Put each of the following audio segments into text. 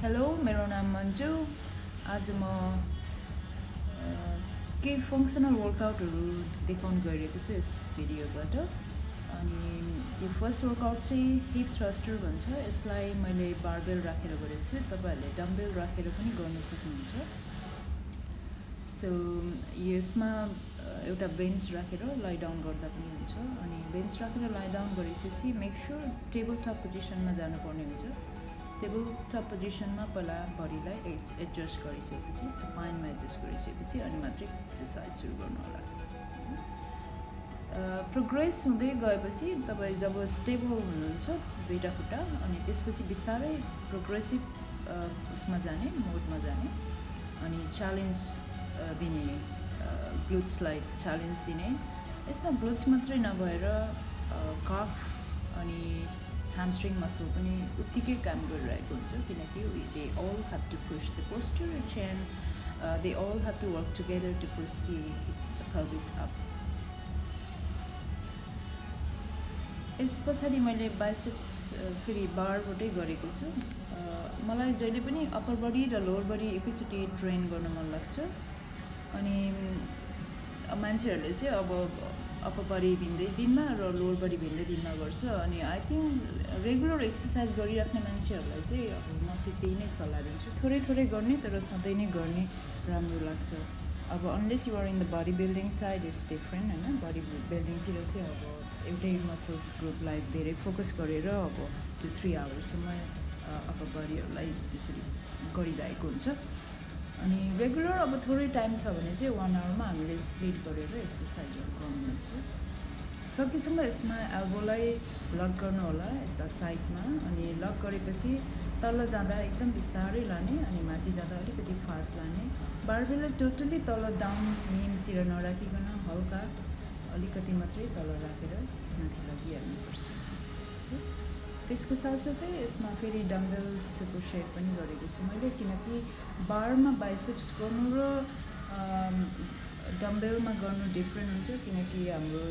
Hello मेरो नाम मन्जु आज म केही फङ्सनल वर्कआउटहरू देखाउन गइरहेको छु यस भिडियोबाट अनि यो फर्स्ट वर्कआउट चाहिँ हिप थ्रस्टर भन्छ यसलाई मैले बारबेल राखेर गरेको छु तपाईहरुले डम्बेल राखेर पनि गर्न सक्नुहुन्छ सो यसमा एउटा बेन्च राखेर लाई डाउन गर्दा पनि हुन्छ अनि बेन्च राखेर लाई डाउन गरेपछि मेक श्योर टेबल टप पोजिसनमा जानुपर्ने हुन्छ टेबल टप पोजिसनमा पहिला बडीलाई एडजस्ट गरिसकेपछि स्पाइनमा एडजस्ट गरिसकेपछि अनि मात्रै एक्सर्साइज सुरु गर्नु होला प्रोग्रेस हुँदै गएपछि तपाईँ जब स्टेबल हुनुहुन्छ दुईटा खुट्टा अनि त्यसपछि बिस्तारै प्रोग्रेसिभ उसमा जाने मोडमा जाने अनि च्यालेन्ज दिने ग्लुट्सलाई च्यालेन्ज दिने यसमा ग्लुट्स मात्रै नभएर काफ अनि hamstring muscle पनि उत्तिकै काम गरिरहेको हुन्छ किनकि they all have to push the posterior chain they all have to work together to push the pelvis up यस पछाडि मैले बाइसेप्स फेरि बारबाटै गरेको छु मलाई जहिले पनि अप्पर बडी र लोवर बडी एकैचोटि ट्रेन गर्न मन लाग्छ अनि मान्छेहरूले चाहिँ अब अप्पर बडी भिन्दै दिनमा र लोवर बडी भिन्दै दिनमा गर्छ अनि आई थिङ्क रेगुलर एक्सर्साइज गरिराख्ने मान्छेहरूलाई चाहिँ अब म चाहिँ त्यही नै सल्लाह दिन्छु थोरै थोरै गर्ने तर सधैँ नै गर्ने राम्रो लाग्छ अब unless you are in the body building side it's different होइन बडी बिल्डिङतिर चाहिँ अब एउटै मसल्स ग्रुपलाई धेरै फोकस गरेर अब 2-3 आवर्ससम्म अप्पर बडीहरूलाई त्यसरी गरिरहेको हुन्छ अनि रेगुलर अब थोरै टाइम छ भने चाहिँ 1 आवरमा हामीले स्प्लिट गरेर एक्सर्साइजहरू गर्नुहुन्छ सकेसम्म यसमा एल्बोलाई लक गर्नु होला यस्ता साइडमा अनि लक गरेपछि तल जाँदा एकदम बिस्तारै लाने अनि माथि जाँदा अलिकति फास्ट लाने बारबेललाई टोटली तल डाउन नितिर नराखिकन हल्का अलिकति मात्रै तल राखेर माथि लगिहाल्नुपर्छ त्यसको साथसाथै यसमा फेरि डम्बेल्सको सेट पनि गरेको छु मैले किनकि बारमा बाइसेप्स गर्नु र डम्बेलमा गर्नु डिफ्रेन्ट हुन्छ किनकि हाम्रो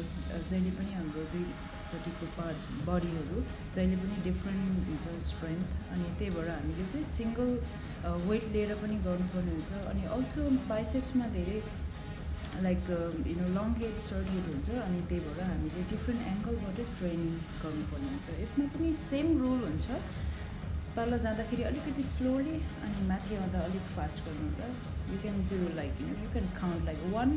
जहिले पनि हाम्रो दुईपट्टिको बडीहरू जहिले पनि डिफ्रेन्ट हुन्छ स्ट्रेन्थ अनि त्यही भएर हामीले चाहिँ सिङ्गल वेट लिएर पनि गर्नुपर्ने हुन्छ अनि अल्सो बाइसेप्समा धेरै like long head short head हुन्छ अनि त्यही भएर हामीले डिफ्रेन्ट एङ्गलबाट ट्रेन गर्नुपर्ने हुन्छ यसमा पनि सेम रुल हुन्छ तल जाँदाखेरि अलिकति स्लोली अनि माथि आउँदा अलिक फास्ट गर्नु होला you can do like you can count like 1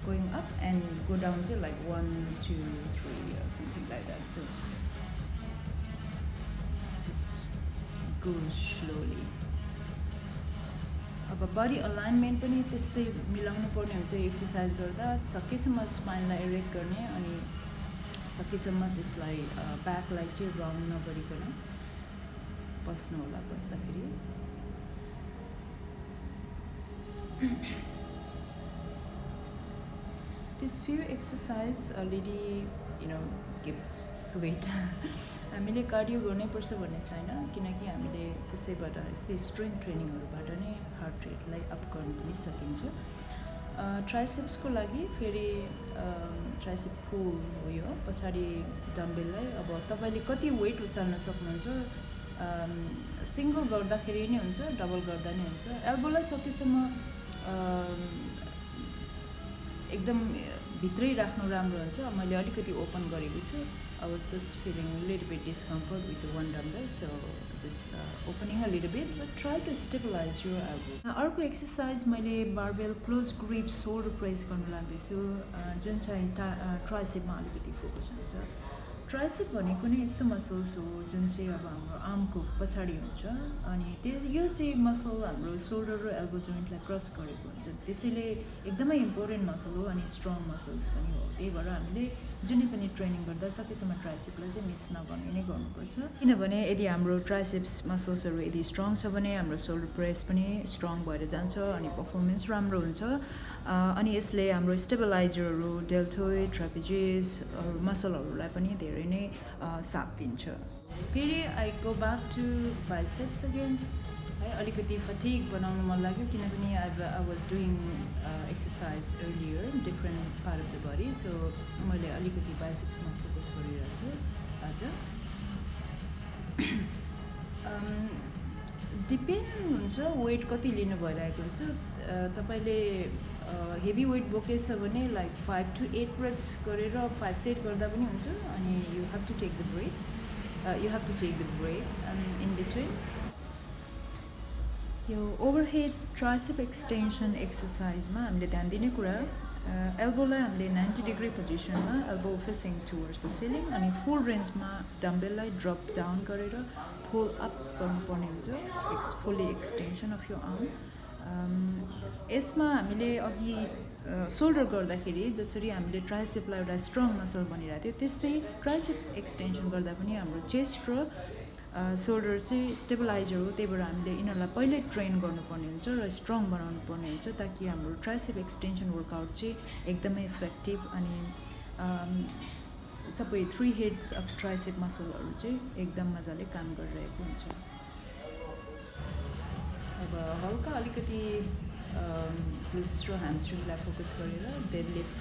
going up and go down चाहिँ like 1 2 3 something like that so just go slowly अब बडी अलाइनमेन्ट पनि त्यस्तै मिलाउनु पर्ने हुन्छ एक्सर्साइज गर्दा सकेसम्म स्पाइनलाई इरेक्ट गर्ने अनि सकेसम्म त्यसलाई ब्याकलाई चाहिँ राउन्ड नगरिकन बस्नु होला बस्दाखेरि This few exercise already gives sweat हामीले कार्डियो गर्नैपर्छ भन्ने छैन किनकि हामीले त्यसैबाट यस्तै स्ट्रेङ्थ ट्रेनिङहरूबाट नै हार्ट रेटलाई अप गर्न पनि सकिन्छ ट्राइसेप्सको लागि फेरि ट्राइसेप पुल हो यो पछाडि डम्बेललाई अब तपाईँले कति वेट उचाल्न सक्नुहुन्छ सिङ्गल गर्दाखेरि नै हुन्छ डबल गर्दा नै हुन्छ एल्बोलाई सकेसम्म एकदम भित्रै राख्नु राम्रो हुन्छ मैले अलिकति ओपन गरेको छु I was just feeling a little bit discomfort with the one dumbbell, so just opening a little bit, but try to stabilize your elbow. अर्को एक्सर्साइज मैले barbell close grip shoulder press गर्न लाग्दैछु जुन चाहिँ ट्राइसेपमा अलिकति focus हुन्छ tricep भनेको नै यस्तो मसल्स हो जुन चाहिँ अब हाम्रो आर्मको पछाडि हुन्छ अनि यो चाहिँ मसल हाम्रो सोल्डर र एल्बो जोइन्टलाई क्रस गरेको हुन्छ त्यसैले एकदमै इम्पोर्टेन्ट मसल हो अनि स्ट्रङ मसल्स पनि हो त्यही भएर हामीले जुनै पनि ट्रेनिङ गर्दा सकेसम्म ट्राइसेपलाई चाहिँ मिस नगर्ने नै गर्नुपर्छ किनभने यदि हाम्रो ट्राइसेप्स मसल्सहरू यदि स्ट्रङ छ भने हाम्रो सोल्डर प्रेस पनि स्ट्रङ भएर जान्छ अनि पर्फर्मेन्स राम्रो हुन्छ अनि यसले हाम्रो स्टेबलाइजरहरू डेल्टोइड ट्रापेजिस मसलहरूलाई पनि धेरै नै साथ दिन्छ फेरि I go back to biceps again है अलिकति फटिग बनाउनु मन लाग्यो किनभने I was doing exercise earlier different part of the body so मैले अलिकति बाइसेप्समा फोकस गरिरहेको छु आज डिपेन्ड हुन्छ वेट कति लिनु भइरहेको हुन्छ तपाईँले हेभी वेट बोकेछ भने लाइक 5 to 8 reps गरेर 5 सेट गर्दा पनि हुन्छ अनि you have to take the break in between यो ओभरहेड ट्राइसेप एक्सटेन्सन एक्सर्साइजमा हामीले ध्यान दिने कुरा एल्बोलाई हामीले 90 डिग्री पोजिसनमा elbow facing towards the ceiling अनि फुल रेन्जमा डम्बेललाई ड्रप डाउन गरेर फुल अप गर्नुपर्ने हुन्छ फुल्ली एक्सटेन्सन अफ यो आर्म यसमा हामीले अघि सोल्डर गर्दाखेरि जसरी हामीले ट्राइसेपलाई एउटा स्ट्रङ मसल बनिरहेको थियो त्यस्तै ट्राइसेप एक्सटेन्सन गर्दा पनि हाम्रो चेस्ट र सोल्डर चाहिँ स्टेबलाइजर हो त्यही भएर हामीले यिनीहरूलाई पहिल्यै ट्रेन गर्नुपर्ने हुन्छ र स्ट्रङ बनाउनु पर्ने हुन्छ ताकि हाम्रो ट्राइसेप एक्सटेन्सन वर्कआउट चाहिँ एकदमै इफेक्टिभ अनि सबै 3 हेड्स अफ ट्राइसेप मसलहरू चाहिँ एकदम मजाले काम गरिरहेको हुन्छ अब हल्का अलिकति ग्लुट्स र ह्यामस्ट्रिङलाई फोकस गरेर डेडलिफ्ट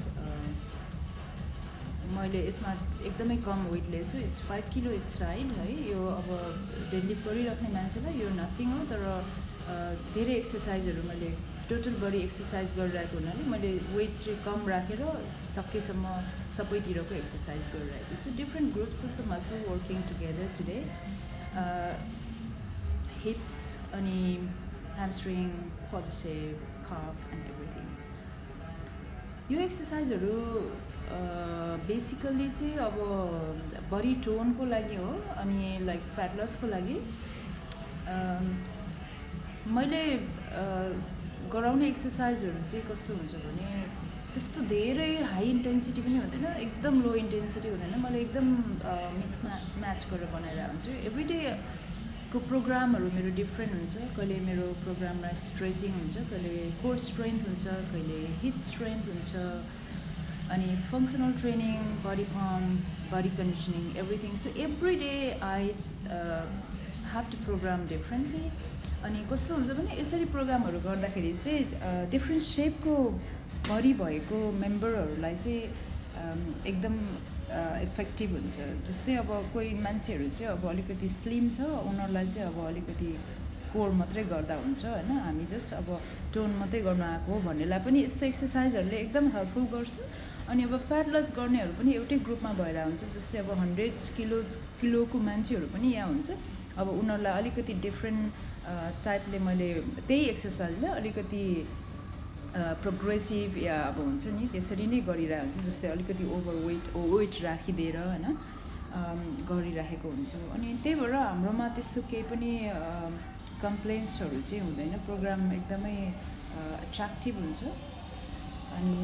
मैले यसमा एकदमै कम वेट लिएछु इट्स 5 किलो इट्स साइड है यो अब डेडलिफ्ट गरिराख्ने मान्छेलाई यो नथिङ हो तर धेरै एक्सर्साइजहरू मैले टोटल बडी एक्सर्साइज गरिरहेको हुनाले मैले वेट चाहिँ कम राखेर सकेसम्म सबैतिरको एक्सर्साइज गरिरहेको छु different groups of the muscle working together today hips अनि hamstring quadricep calf and everything यो एक्सर्साइजहरू बेसिकली चाहिँ अब बडी टोनको लागि हो अनि लाइक फ्याट लसको लागि मैले गराउने एक्सर्साइजहरू चाहिँ कस्तो हुन्छ भने त्यस्तो धेरै हाई इन्टेन्सिटी पनि हुँदैन एकदम लो इन्टेन्सिटी हुँदैन मैले एकदम मिक्समा म्याच गरेर बनाइरहेको हुन्छु एभ्रिडेको प्रोग्रामहरू मेरो डिफ्रेन्ट हुन्छ कहिले मेरो प्रोग्राममा स्ट्रेचिङ हुन्छ कहिले कोर स्ट्रेन्थ हुन्छ कहिले हिप स्ट्रेन्थ हुन्छ अनि functional training body pump body conditioning everything so every day I have to program differently अनि कस्तो हुन्छ भने यसरी प्रोग्रामहरू गर्दाखेरि चाहिँ डिफ्रेन्ट सेपको बडी भएको मेम्बरहरूलाई चाहिँ एकदम इफेक्टिभ हुन्छ जस्तै अब कोही मान्छेहरू चाहिँ अब अलिकति स्लिम छ उनीहरूलाई चाहिँ अब अलिकति कोर मात्रै गर्दा हुन्छ होइन हामी जस्ट अब टोन मात्रै गर्नु आएको हो भन्नेलाई पनि यस्तो एक्सर्साइजहरूले एकदम हेल्पफुल गर्छ अनि अब फ्याट लस गर्नेहरू पनि एउटै ग्रुपमा भएर हुन्छ जस्तै अब 100 किलोको मान्छेहरू पनि यहाँ हुन्छ अब उनीहरूलाई अलिकति डिफ्रेन्ट टाइपले मैले त्यही एक्सर्साइजलाई अलिकति प्रोग्रेसिभ या अब हुन्छ नि त्यसरी नै गरिरहेको हुन्छु जस्तै अलिकति वेट राखिदिएर होइन गरिराखेको हुन्छु अनि त्यही भएर हाम्रोमा त्यस्तो केही पनि कम्प्लेन्ट्सहरू चाहिँ हुँदैन प्रोग्राम एकदमै एट्र्याक्टिभ हुन्छ अनि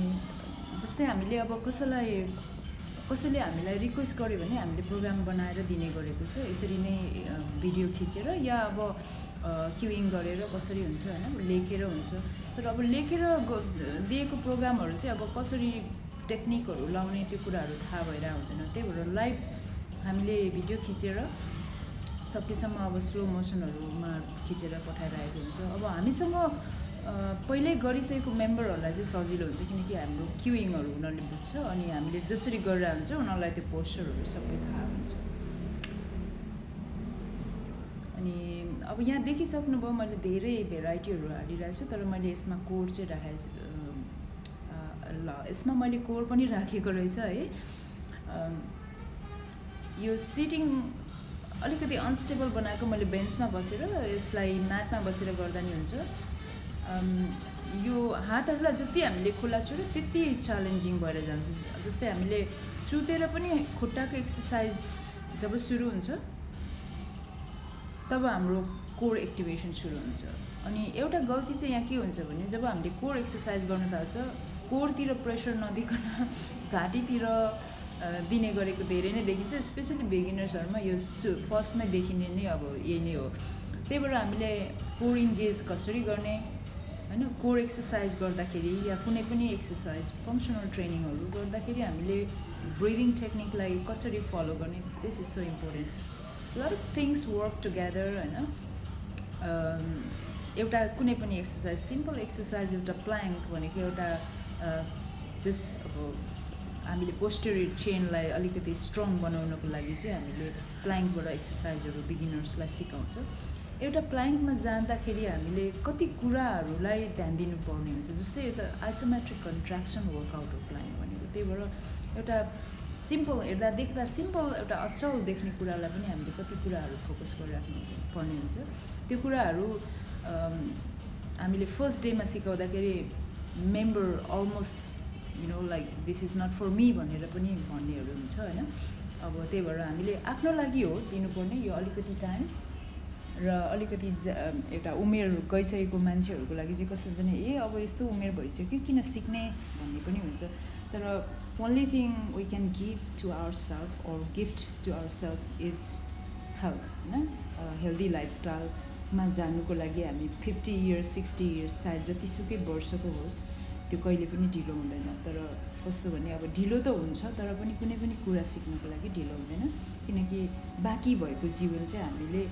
जस्तै हामीले अब कसैले हामीलाई रिक्वेस्ट गर्यो भने हामीले प्रोग्राम बनाएर दिने गरेको छ यसरी नै भिडियो खिचेर या अब क्युइङ गरेर कसरी हुन्छ होइन लेखेर हुन्छ तर अब लेखेर दिएको प्रोग्रामहरू चाहिँ अब कसरी टेक्निकहरू लाउने त्यो कुराहरू थाहा भएर हुँदैन त्यही भएर लाइभ हामीले भिडियो खिचेर सकेसम्म अब स्लो मोसनहरूमा खिचेर पठाइरहेको हुन्छ अब हामीसँग पहिल्यै गरिसकेको मेम्बरहरूलाई चाहिँ सजिलो हुन्छ किनकि हाम्रो क्युइङहरू उनीहरूले बुझ्छ अनि हामीले जसरी गरेर हुन्छ उनीहरूलाई त्यो पोस्चरहरू सबै थाहा हुन्छ अनि अब यहाँ देखिसक्नुभयो मैले धेरै भेराइटीहरू हालिरहेको छु तर मैले यसमा कोड चाहिँ राखेको ल यसमा मैले कोड पनि राखेको रहेछ है यो सिटिङ अलिकति अनस्टेबल बनाएको मैले बेन्चमा बसेर यसलाई म्याटमा बसेर गर्दा नि हुन्छ यो हातहरूलाई जति हामीले खुला छोड्यो त्यति च्यालेन्जिङ भएर जान्छ जस्तै हामीले सुतेर पनि खुट्टाको एक्सर्साइज जब सुरु हुन्छ तब हाम्रो कोर एक्टिभेसन सुरु हुन्छ अनि एउटा गल्ती चाहिँ यहाँ के हुन्छ भने जब हामीले कोर एक्सर्साइज गर्न थाल्छ कोरतिर प्रेसर नदिकन घाँटीतिर दिने गरेको धेरै नै देखिन्छ स्पेसली बिगिनर्सहरूमा यो फर्स्टमै देखिने नै अब यही नै हो त्यही भएर हामीले कोर इन्गेज कसरी गर्ने होइन कोर एक्सर्साइज गर्दाखेरि या कुनै पनि एक्सर्साइज फङ्सनल ट्रेनिङहरू गर्दाखेरि हामीले ब्रिदिङ टेक्निकलाई कसरी फलो गर्ने this is so important lot of things work together होइन एउटा कुनै पनि एक्सर्साइज सिम्पल एक्सर्साइज एउटा प्लाङ्क भनेको एउटा जस्ट अब हामीले पोस्टेरियर चेनलाई अलिकति स्ट्रङ बनाउनको लागि चाहिँ हामीले प्लाङ्कबाट एक्सर्साइजहरू बिगिनर्सलाई सिकाउँछ एउटा प्लाङ्कमा जाँदाखेरि हामीले कति कुराहरूलाई ध्यान दिनुपर्ने हुन्छ। जस्तै एउटा आइसोमेट्रिक कन्ट्र्याक्सन वर्कआउट हो प्लाङ्क भनेको। त्यही भएर एउटा सिम्पल देख्दा सिम्पल एउटा अचल देख्ने कुरालाई पनि हामीले कति कुराहरू फोकस गरिराख्नु पर्ने हुन्छ। त्यो कुराहरू हामीले फर्स्ट डेमा सिकाउँदाखेरि member almost like this is not for me भनेर पनि भन्नेहरू हुन्छ होइन। अब त्यही भएर हामीले आफ्नो लागि हो दिनुपर्ने यो अलिकति टाइम र अलिकति एउटा उमेर गइसकेको मान्छेहरूको लागि चाहिँ कस्तो हुन्छ भने अब यस्तो उमेर भइसक्यो किन सिक्ने भन्ने पनि हुन्छ। तर only thing we can give to our self or gift to our self is health होइन। हेल्दी लाइफस्टाइलमा जानुको लागि हामी 50 इयर्स 60 इयर्स चाहे जतिसुकै वर्षको होस् त्यो कहिले पनि ढिलो हुँदैन। तर कस्तो भने अब ढिलो त हुन्छ तर पनि कुनै पनि कुरा सिक्नको लागि ढिलो हुँदैन, किनकि बाँकी भएको जीवन चाहिँ हामीले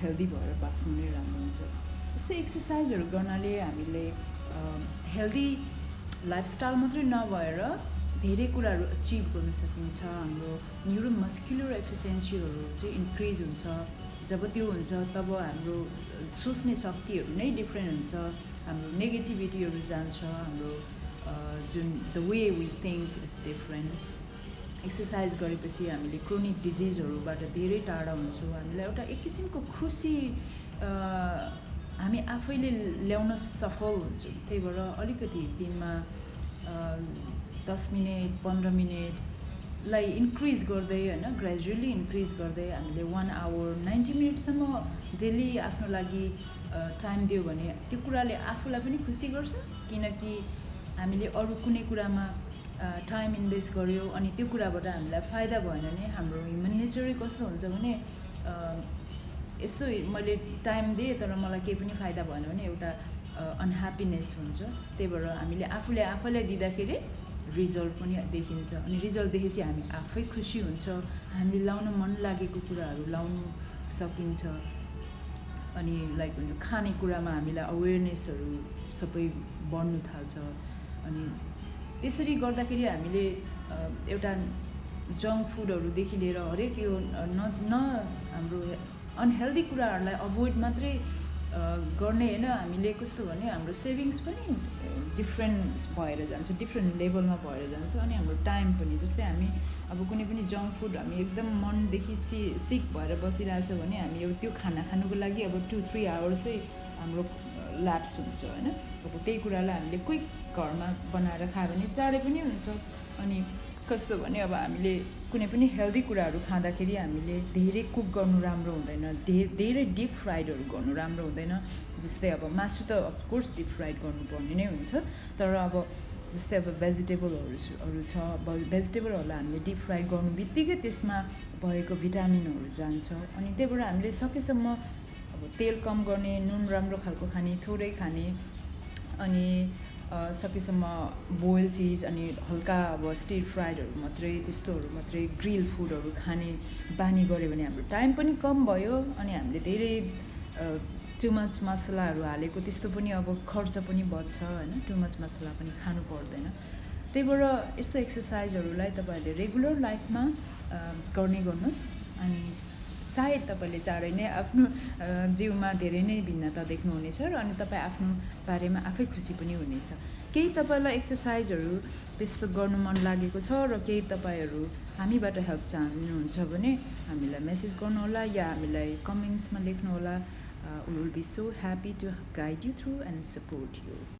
हेल्दी भएर बाँच्नु नै राम्रो हुन्छ। यस्तो एक्सर्साइजहरू गर्नाले हामीले हेल्दी लाइफस्टाइल मात्रै नभएर धेरै कुराहरू अचिभ गर्न सकिन्छ। हाम्रो न्युरोमस्कुलर एफिसियन्सीहरू चाहिँ इन्क्रिज हुन्छ। जब त्यो हुन्छ तब हाम्रो सोच्ने शक्तिहरू नै डिफ्रेन्ट हुन्छ। हाम्रो नेगेटिभिटीहरू जान्छ। हाम्रो जुन the way we think it's different. Exercise गरेपछि हामीले क्रोनिक डिजिजहरूबाट धेरै टाढा हुन्छौँ। हामीलाई एउटा एक किसिमको खुसी हामी आफैले ल्याउन सफल हुन्छौँ। त्यही भएर अलिकति दिनमा 10 मिनट 15 मिनटलाई इन्क्रिज गर्दै होइन ग्रेजुअली इन्क्रिज गर्दै हामीले 1 आवर 90 मिनटसम्म डेली आफ्नो लागि टाइम दियो भने त्यो कुराले आफूलाई पनि खुसी गर्छ, किनकि हामीले अरू कुनै कुरामा टाइम इन्भेस्ट गर्यो अनि त्यो कुराबाट हामीलाई फाइदा भएन भने हाम्रो ह्युमन नेचरै कस्तो हुन्छ भने यस्तो मैले टाइम दिएँ तर मलाई केही पनि फाइदा भएन भने एउटा अनह्याप्पिनेस हुन्छ। त्यही भएर हामीले आफूले आफैलाई दिँदाखेरि रिजल्ट पनि देखिन्छ अनि रिजल्ट देखेपछि हामी आफै खुसी हुन्छ। हामीले लाउन मन लागेको कुराहरू लाउनु सकिन्छ। अनि लाइक खानेकुरामा हामीलाई अवेरनेसहरू सबै बढ्नु थाल्छ। अनि त्यसरी गर्दाखेरि हामीले एउटा जङ्क फुडहरूदेखि लिएर हरेक यो न हाम्रो अनहेल्दी कुराहरूलाई अभोइड मात्रै गर्ने होइन, हामीले कस्तो भने हाम्रो सेभिङ्स पनि डिफ्रेन्ट भएर जान्छ, डिफ्रेन्ट लेभलमा भएर जान्छ। अनि हाम्रो टाइम पनि जस्तै हामी अब कुनै पनि जङ्क फुड हामी एकदम मनदेखि सिक भएर बसिरहेछ भने हामी अब त्यो खाना खानुको लागि अब 2-3 आवर्सै हाम्रो ल्याप्स हुन्छ होइन। अब त्यही कुरालाई हामीले क्विक घरमा बनाएर खायो भने चाँडै पनि हुन्छ। अनि कस्तो भने अब हामीले कुनै पनि हेल्दी कुराहरू खाँदाखेरि हामीले धेरै कुक गर्नु राम्रो हुँदैन, धेरै डिप फ्राइडहरू गर्नु राम्रो हुँदैन। जस्तै अब मासु त अफकोर्स डिप फ्राइड गर्नुपर्ने नै हुन्छ, तर अब जस्तै अब भेजिटेबलहरू छ, भेजिटेबलहरूलाई हामीले डिप फ्राई गर्नु बित्तिकै त्यसमा भएको भिटामिनहरू जान्छ। अनि त्यही भएर हामीले सकेसम्म अब तेल कम गर्ने, नुन राम्रो खालको खाने, थोरै खाने, अनि सकेसम्म बोइल चिज अनि हल्का अब स्टिर फ्राइडहरू मात्रै त्यस्तोहरू मात्रै ग्रिल फुडहरू खाने बानी गऱ्यो भने हाम्रो टाइम पनि कम भयो अनि हामीले धेरै टु मच मसलाहरू हालेको त्यस्तो पनि अब खर्च पनि बच्छ होइन। टु मच मसला पनि खानु पर्दैन। त्यही भएर यस्तो एक्सर्साइजहरूलाई तपाईँहरूले रेगुलर लाइफमा गर्नुहोस् अनि सायद तपाईँले चाँडै नै आफ्नो जीवमा धेरै नै भिन्नता देख्नुहुनेछ र अनि तपाईँ आफ्नो बारेमा आफै खुसी पनि हुनेछ। केही तपाईँलाई एक्सर्साइजहरू त्यस्तो गर्नु मन लागेको छ र केही तपाईँहरू हामीबाट हेल्प चाहनुहुन्छ भने हामीलाई मेसेज गर्नुहोला या हामीलाई कमेन्ट्समा लेख्नुहोला। We will be so happy to guide you through and support you.